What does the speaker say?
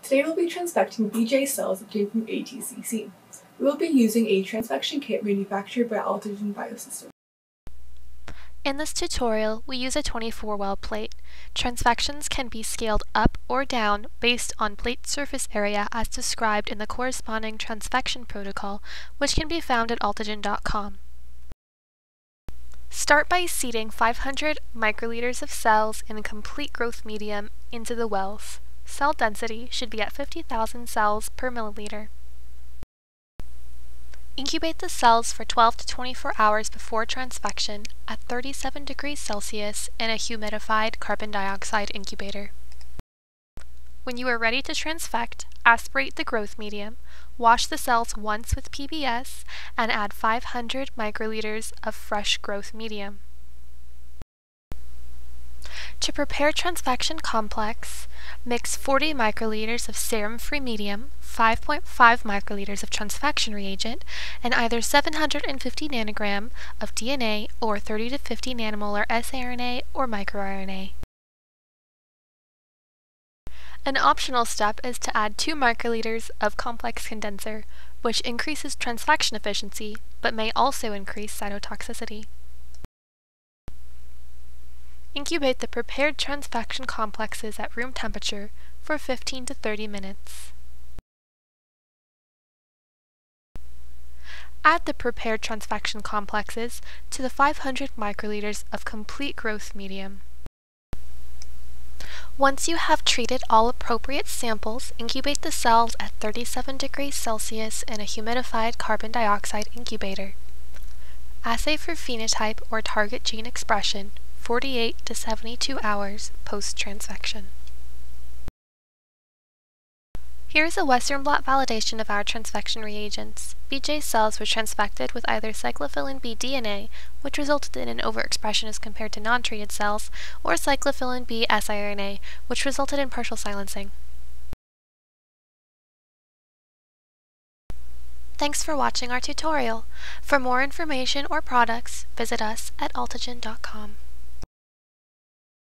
Today we'll be transfecting BJ cells obtained from ATCC. We will be using a transfection kit manufactured by Altogen Biosystems. In this tutorial, we use a 24-well plate. Transfections can be scaled up or down based on plate surface area as described in the corresponding transfection protocol, which can be found at altogen.com. Start by seeding 500 microliters of cells in a complete growth medium into the wells. Cell density should be at 50,000 cells per milliliter. Incubate the cells for 12 to 24 hours before transfection at 37 degrees Celsius in a humidified carbon dioxide incubator. When you are ready to transfect, aspirate the growth medium, wash the cells once with PBS, and add 500 microliters of fresh growth medium. To prepare transfection complex, mix 40 microliters of serum-free medium, 5.5 microliters of transfection reagent, and either 750 nanogram of DNA or 30 to 50 nanomolar siRNA or microRNA. An optional step is to add 2 microliters of complex condenser, which increases transfection efficiency, but may also increase cytotoxicity. Incubate the prepared transfection complexes at room temperature for 15 to 30 minutes. Add the prepared transfection complexes to the 500 microliters of complete growth medium. Once you have treated all appropriate samples, incubate the cells at 37 degrees Celsius in a humidified carbon dioxide incubator. Assay for phenotype or target gene expression 48 to 72 hours post-transfection. Here is a Western blot validation of our transfection reagents. BJ cells were transfected with either cyclophilin B DNA, which resulted in an overexpression as compared to non-treated cells, or cyclophilin B siRNA, which resulted in partial silencing. Thanks for watching our tutorial. For more information or products, visit us at altogen.com.